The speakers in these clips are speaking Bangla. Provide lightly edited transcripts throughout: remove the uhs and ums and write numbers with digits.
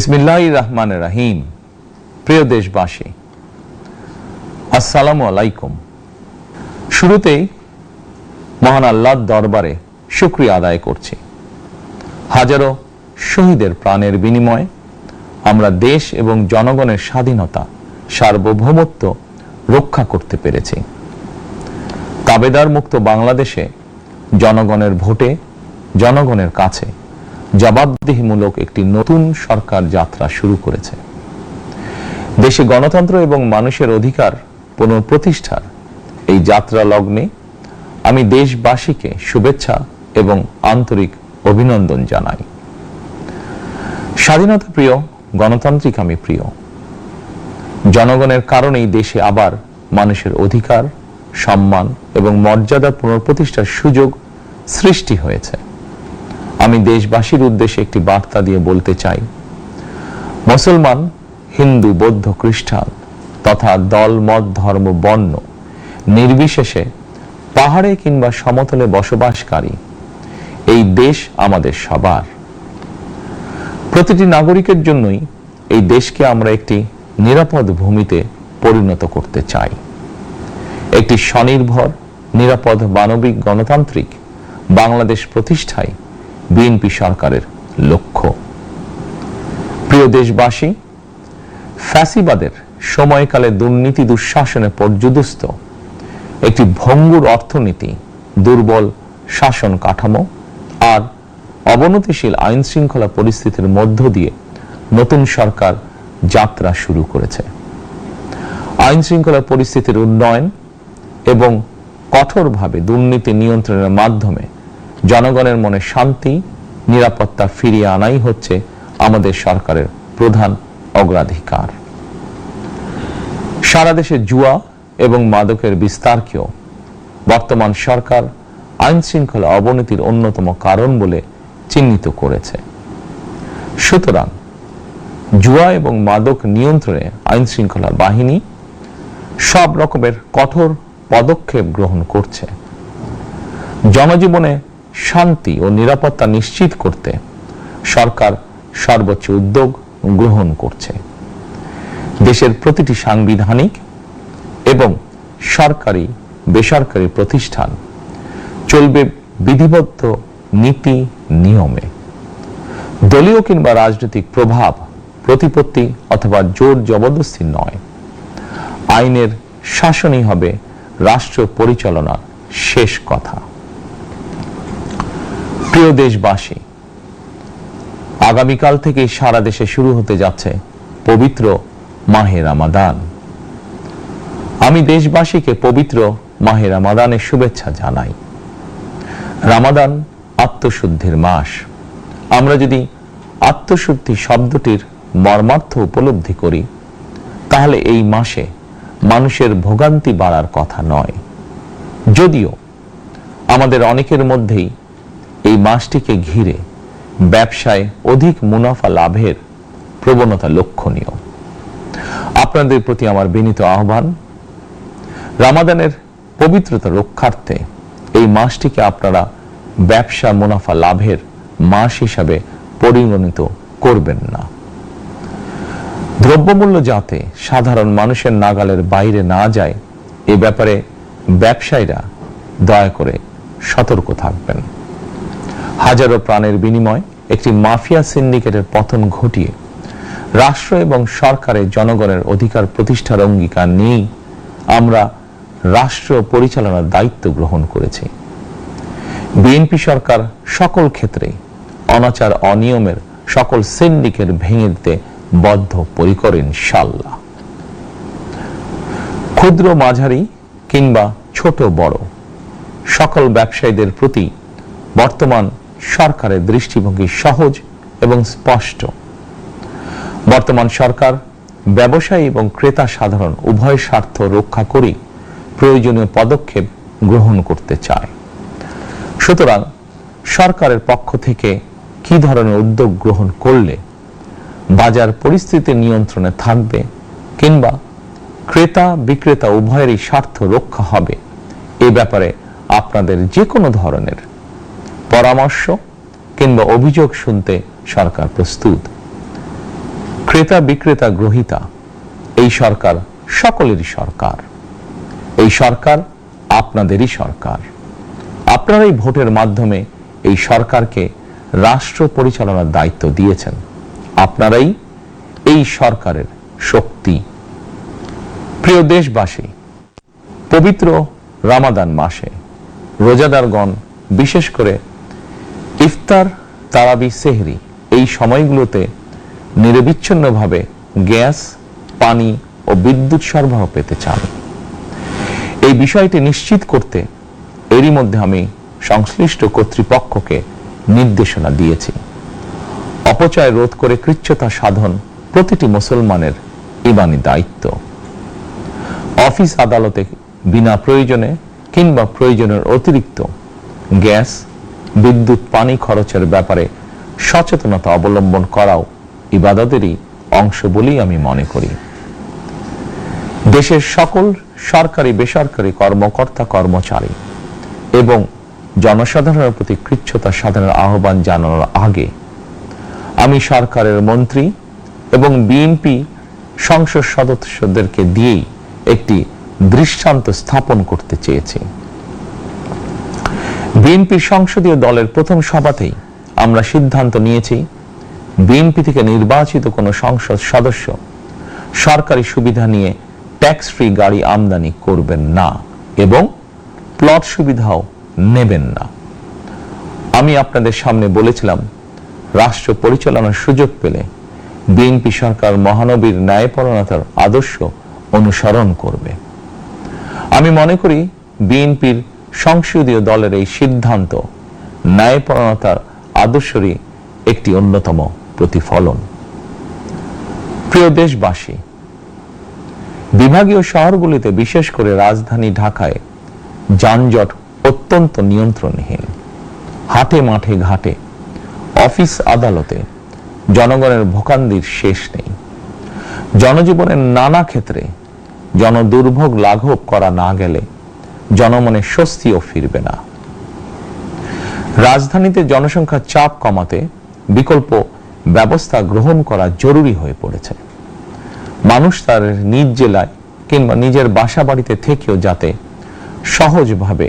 বিসমিল্লাহির রহমানির রহিম। প্রিয় দেশবাসী, আসসালামু আলাইকুম। শুরুতেই মহান আল্লাহর দরবারে শুকরিয়া আদায় করছি। হাজারো শহীদের প্রাণের বিনিময়ে আমরা দেশ এবং জনগণের স্বাধীনতা, সার্বভৌমত্ব রক্ষা করতে পেরেছি। তাবেদার মুক্ত বাংলাদেশে জনগণের ভোটে জনগণের কাছে জবাবদিহিমূলক একটি নতুন সরকার যাত্রা শুরু করেছে। দেশে গণতন্ত্র এবং মানুষের অধিকার পুনঃপ্রতিষ্ঠার এই যাত্রা লগ্নে আমি দেশবাসীকে শুভেচ্ছা এবং আন্তরিক অভিনন্দন জানাই। স্বাধীনতা প্রিয়, গণতান্ত্রিক আমি প্রিয়। জনগণের কারণেই দেশে আবার মানুষের অধিকার, সম্মান এবং মর্যাদা পুনঃপ্রতিষ্ঠার সুযোগ সৃষ্টি হয়েছে। আমি দেশবাসীর উদ্দেশ্যে একটি বার্তা দিয়ে বলতে চাই, মুসলমান, হিন্দু, বৌদ্ধ, খ্রিস্টান তথা দল, মত, ধর্ম, বর্ণ নির্বিশেষে পাহাড়ে কিংবা সমতলে বসবাসকারী এই দেশ আমাদের সবার। প্রতিটি নাগরিকের জন্যই এই দেশকে আমরা একটি নিরাপদ ভূমিতে পরিণত করতে চাই। একটি স্বনির্ভর, নিরাপদ, মানবিক, গণতান্ত্রিক বাংলাদেশ প্রতিষ্ঠায় বিএনপি সরকারের লক্ষ্য। প্রিয় দেশবাসী, ফ্যাসিবাদের সময়কালে দুর্নীতি, দুঃশাসনে পর্যুদস্ত একটি ভঙ্গুর অর্থনীতি, দুর্বল শাসন কাঠামো আর অবনতিশীল আইন শৃঙ্খলা পরিস্থিতির মধ্য দিয়ে নতুন সরকার যাত্রা শুরু করেছে। আইন শৃঙ্খলা পরিস্থিতির উন্নয়ন এবং কঠোরভাবে দুর্নীতি নিয়ন্ত্রণের মাধ্যমে জনগণের মনে শান্তি, নিরাপত্তা ফিরিয়ে আনাই হচ্ছে আমাদের সরকারের প্রধান অগ্রাধিকার। সারা দেশে জুয়া এবং মাদকের বিস্তারকেও বর্তমান সরকার আইন শৃঙ্খলা অবনতির অন্যতম কারণ বলে চিহ্নিত করেছে। সুতরাং জুয়া এবং মাদক নিয়ন্ত্রণে আইন শৃঙ্খলা বাহিনী সব রকমের কঠোর পদক্ষেপ গ্রহণ করছে। জনজীবনে শান্তি ও নিরাপত্তা নিশ্চিত করতে সরকার সর্বোচ্চ উদ্যোগ গ্রহণ করছে। দেশের প্রতিটি সাংবিধানিক এবং সরকারি, বেসরকারি প্রতিষ্ঠান চলবে বিধিবদ্ধ নীতি নিয়মে। দলীয় কিংবা রাজনৈতিক প্রভাব, প্রতিপত্তি অথবা জোর জবরদস্তি নয়। আইনের শাসনই হবে রাষ্ট্র পরিচালনার শেষ কথা। প্রিয় দেশবাসী, আগামীকাল থেকে সারা দেশে শুরু হতে যাচ্ছে পবিত্র মাহে রমাদান। আমি দেশবাসীকে পবিত্র মাহে রমাদানের শুভেচ্ছা জানাই। রমাদান আত্মশুদ্ধির মাস। আমরা যদি আত্মশুদ্ধি শব্দটির মর্মার্থ উপলব্ধি করি, তাহলে এই মাসে মানুষের ভোগান্তি বাড়ার কথা নয়। যদিও আমাদের অনেকের মধ্যেই এই মাসটিকে ঘিরে ব্যবসায় অধিক মুনাফা লাভের প্রবণতা লক্ষণীয়। আপনাদের প্রতি আমার বিনীত আহ্বান, রমাদানের পবিত্রতা রক্ষার্থে এই মাসটিকে আপনারা ব্যবসা মুনাফা লাভের মাস হিসাবে পরিগণিত করবেন না। দ্রব্যমূল্য যাতে সাধারণ মানুষের নাগালের বাইরে না যায়, এ ব্যাপারে ব্যবসায়ীরা দয়া করে সতর্ক থাকবেন। হাজারো প্রাণের বিনিময়ে একটি মাফিয়া সিন্ডিকেটের পতন ঘটিয়ে রাষ্ট্র এবং সরকারের জনগণের অধিকার প্রতিষ্ঠার অঙ্গীকার নিয়েই আমরা রাষ্ট্র পরিচালনার দায়িত্ব গ্রহণ করেছি। বিএনপি সরকার সকল ক্ষেত্রে অনাচার, অনিয়মের সকল সিন্ডিকেট ভেঙে দিতে বদ্ধপরিকর ইনশাআল্লাহ। ক্ষুদ্র, মাঝারি কিংবা ছোট বড় সকল ব্যবসায়ীদের প্রতি বর্তমান সরকারের দৃষ্টিভঙ্গি সহজ এবং স্পষ্ট। বর্তমান সরকার ব্যবসায়ী এবং ক্রেতা সাধারণ উভয় স্বার্থ রক্ষা করে প্রয়োজনীয় পদক্ষেপ গ্রহণ করতে চায়। সুতরাং সরকারের পক্ষ থেকে কি ধরনের উদ্যোগ গ্রহণ করলে বাজার পরিস্থিতি নিয়ন্ত্রণে থাকবে কিংবা ক্রেতা বিক্রেতা উভয়েরই স্বার্থ রক্ষা হবে, এ ব্যাপারে আপনাদের যে কোনো ধরনের পরামর্শ কিংবা অভিযোগ শুনতে সরকার প্রস্তুত। ক্রেতা বিক্রেতা গ্রহীতা এই সরকার সকলেরই সরকার। এই সরকার আপনাদেরই সরকার। আপনারাই ভোটের মাধ্যমে এই সরকারকে রাষ্ট্র পরিচালনার দায়িত্ব দিয়েছেন। আপনারাই এই সরকারের শক্তি। প্রিয় দেশবাসী, পবিত্র রমাদান মাসে রোজাদারগণ বিশেষ করে ইফতার, তারাবি, সেহরি এই সময়গুলোতে নিরবিচ্ছিন্নভাবে গ্যাস, পানি ও বিদ্যুৎ সরবরাহ পেতে চান। এই বিষয়টি নিশ্চিত করতে এরই মধ্যে আমি সংশ্লিষ্ট কর্তৃপক্ষকে নির্দেশনা দিয়েছি। অপচয় রোধ করে কৃচ্ছ্রতা সাধন প্রতিটি মুসলমানের ঈমানি দায়িত্ব। অফিস আদালতে বিনা প্রয়োজনে কিংবা প্রয়োজনের অতিরিক্ত গ্যাস, বিদ্যুৎ, পানি খরচের ব্যাপারে সচেতনতা অবলম্বন করাও ইবাদতেরই অংশ বলেই আমি মনে করি। দেশের সকল সরকারি বেসরকারি কর্মকর্তা কর্মচারী এবং জনসাধারণের প্রতি কৃচ্ছ্রতা সাধনের আহ্বান জানানোর আগে আমি সরকারের মন্ত্রী এবং বিএনপি সংসদ সদস্যদেরকে দিয়েই একটি দৃষ্টান্ত স্থাপন করতে চেয়েছি। বিএনপি সংসদীয় দলের প্রথম সভাতেই আমরা সিদ্ধান্ত নিয়েছি বিএনপি থেকে নির্বাচিত কোন সংসদ সদস্য সরকারি সুবিধা নিয়ে ট্যাক্স ফ্রি গাড়ি আমদানি করবেন না এবং প্লট সুবিধাও নেবেন না। আমি আপনাদের সামনে বলেছিলাম রাষ্ট্র পরিচালনার সুযোগ পেলে বিএনপি সরকার মহানবীর ন্যায়পরায়ণতার আদর্শ অনুসরণ করবে। আমি মনে করি বিএনপির সংসদীয় দলের এই সিদ্ধান্ত ন্যায়পরায়ণতার আদর্শেরই একটি অন্যতম প্রতিফলন। প্রিয় দেশবাসী, বিভাগীয় শহরগুলিতে বিশেষ করে রাজধানী ঢাকায় যানজট অত্যন্ত নিয়ন্ত্রণহীন। হাটে মাঠে ঘাটে, অফিস আদালতে জনগণের ভোগান্তির শেষ নেই। জনজীবনের নানা ক্ষেত্রে জনদুর্ভোগ লাঘব করা না গেলে জনমনে স্বস্তিও ফিরবে না। রাজধানীতে জনসংখ্যার চাপ কমাতে বিকল্প ব্যবস্থা গ্রহণ করা জরুরি হয়ে পড়েছে। মানুষ তার নিজ জেলায় কিংবা নিজের বাসা বাড়িতে থেকেও যাতে সহজভাবে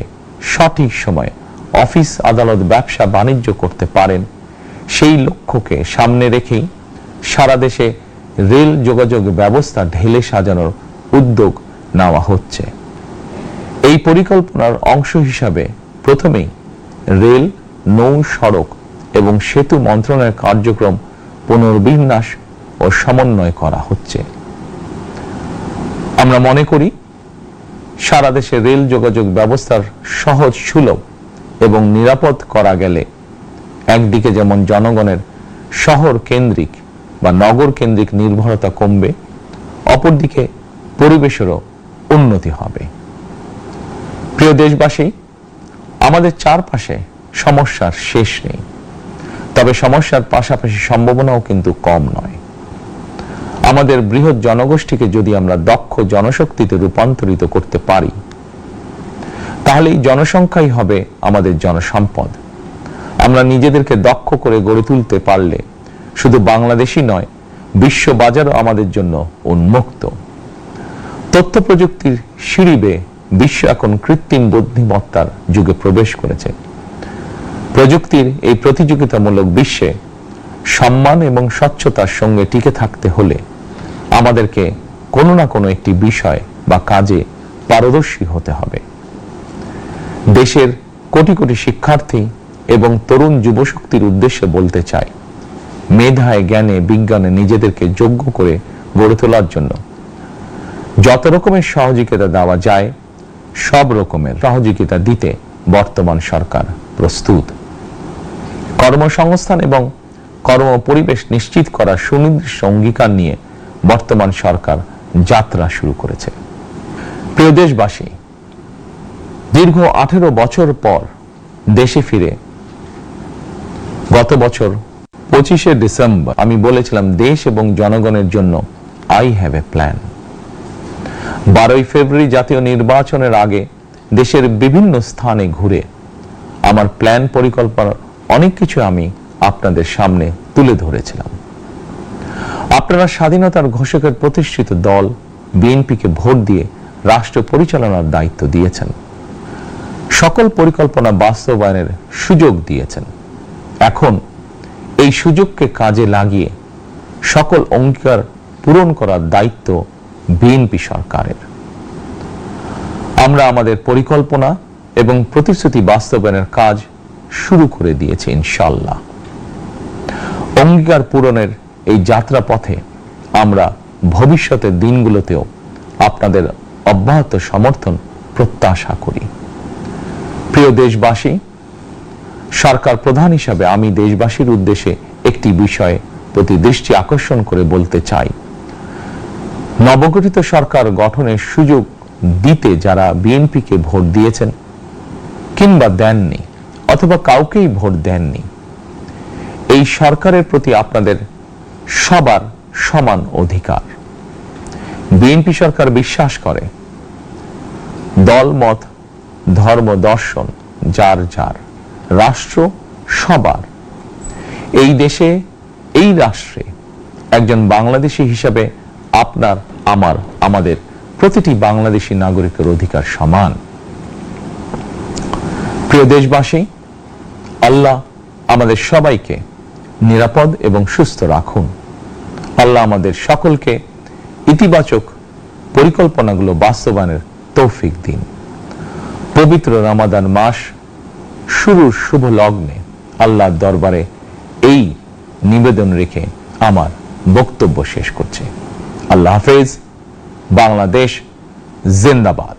সঠিক সময়ে অফিস, আদালত, ব্যবসা বাণিজ্য করতে পারেন, সেই লক্ষ্যকে সামনে রেখেই সারা দেশে রেল যোগাযোগ ব্যবস্থা ঢেলে সাজানোর উদ্যোগ নেওয়া হচ্ছে। এই পরিকল্পনার অংশ হিসাবে প্রথমেই রেল, নৌ, সড়ক এবং সেতু মন্ত্রণালয়ের কার্যক্রম পুনর্বিন্যাস ও সমন্বয় করা হচ্ছে। আমরা মনে করি সারা দেশে রেল যোগাযোগ ব্যবস্থার সহজ, সুলভ এবং নিরাপদ করা গেলে একদিকে যেমন জনগণের শহর কেন্দ্রিক বা নগর কেন্দ্রিক নির্ভরতা কমবে, অপরদিকে পরিবেশেরও উন্নতি হবে। প্রিয় দেশবাসী, আমাদের চারপাশে সমস্যার শেষ নেই, তবে সমস্যার পাশাপাশি সম্ভাবনাও কিন্তু কম নয়। আমাদের বৃহৎ জনগোষ্ঠীকে যদি আমরা দক্ষ জনশক্তিতে রূপান্তরিত করতে পারি, তাহলে এই জনসংখ্যাই হবে আমাদের জনসম্পদ। আমরা নিজেদেরকে দক্ষ করে গড়ে তুলতে পারলে শুধু বাংলাদেশই নয়, বিশ্ব বাজারও আমাদের জন্য উন্মুক্ত। তথ্য প্রযুক্তির সিঁড়ি বেয়ে বিশ্ব এখন কৃত্রিম বুদ্ধিমত্তার যুগে প্রবেশ করেছে। প্রযুক্তির এই প্রতিযোগিতামূলক বিশ্বে সম্মান এবং স্বচ্ছতার সঙ্গে টিকে থাকতে হলে আমাদেরকে কোনো না কোনো একটি বিষয় বা কাজে পারদর্শী হতে হবে। দেশের কোটি কোটি শিক্ষার্থী এবং তরুণ যুবশক্তির উদ্দেশ্যে বলতে চাই, মেধায়, জ্ঞানে, বিজ্ঞানে নিজেদেরকে যোগ্য করে গড়ে তোলার জন্য যত রকমের সহযোগিতা দেওয়া যায় সব রকমের সহযোগিতা দিতে বর্তমান সরকার প্রস্তুত। কর্মসংস্থান এবং কর্ম পরিবেশ নিশ্চিত করার সুনির্দিষ্ট অঙ্গীকার নিয়ে বর্তমান সরকার যাত্রা শুরু করেছে। প্রিয় দেশবাসী, দীর্ঘ 18 বছর পর দেশে ফিরে গত বছর 25শে ডিসেম্বর আমি বলেছিলাম দেশ এবং জনগণের জন্য আই হ্যাভ এ প্ল্যান। 12ই ফেব্রুয়ারি জাতীয় নির্বাচনের আগে দেশের বিভিন্ন স্থানে ঘুরে আমার প্ল্যান পরিকল্পনার অনেক কিছু আমি আপনাদের সামনে তুলে ধরেছিলাম। আপনারা স্বাধীনতার ঘোষকের প্রতিষ্ঠিত দল বিএনপিকে ভোট দিয়ে রাষ্ট্র পরিচালনার দায়িত্ব দিয়েছেন, সকল পরিকল্পনা বাস্তবায়নের সুযোগ দিয়েছেন। এখন এই সুযোগকে কাজে লাগিয়ে সকল অঙ্গীকার পূরণ করার দায়িত্ব বিএনপি সরকারের। আমরা আমাদের পরিকল্পনা এবং প্রতিশ্রুতি বাস্তবায়নের কাজ শুরু করে দিয়েছি ইনশাআল্লাহ। অঙ্গীকার পূরণের এই যাত্রা পথে আমরা ভবিষ্যতের দিনগুলোতেও আপনাদের অব্যাহত সমর্থন প্রত্যাশা করি। প্রিয় দেশবাসী, সরকার প্রধান হিসাবে আমি দেশবাসীর উদ্দেশ্যে একটি বিষয়ে প্রতি দৃষ্টি আকর্ষণ করে বলতে চাই। নবগঠিত সরকার গঠনের সুযোগ দিতে যারা বিএনপিকে ভোট দিয়েছেন কিংবা দেননি অথবা কাউকেই ভোট দেননি, এই সরকারের প্রতি আপনাদের সবার সমান অধিকার। বিএনপি সরকার বিশ্বাস করে দল মত ধর্ম দর্শন যার যার, রাষ্ট্র সবার। এই দেশে এই রাষ্ট্রে একজন বাংলাদেশী হিসাবে আপনার আমার আমাদের প্রতিটি বাংলাদেশী নাগরিকের অধিকার সমান। প্রিয় দেশবাসী, আল্লাহ আমাদের সবাইকে নিরাপদ এবং সুস্থ রাখুন। আল্লাহ আমাদের সকলকে ইতিবাচক পরিকল্পনাগুলো বাস্তবায়নের তৌফিক দিন। পবিত্র রমাদান মাস শুরুর শুভ লগ্নে আল্লাহর দরবারে এই নিবেদন রেখে আমার বক্তব্য শেষ করছি। আল্লাহ হাফেজ। বাংলাদেশ জিন্দাবাদ।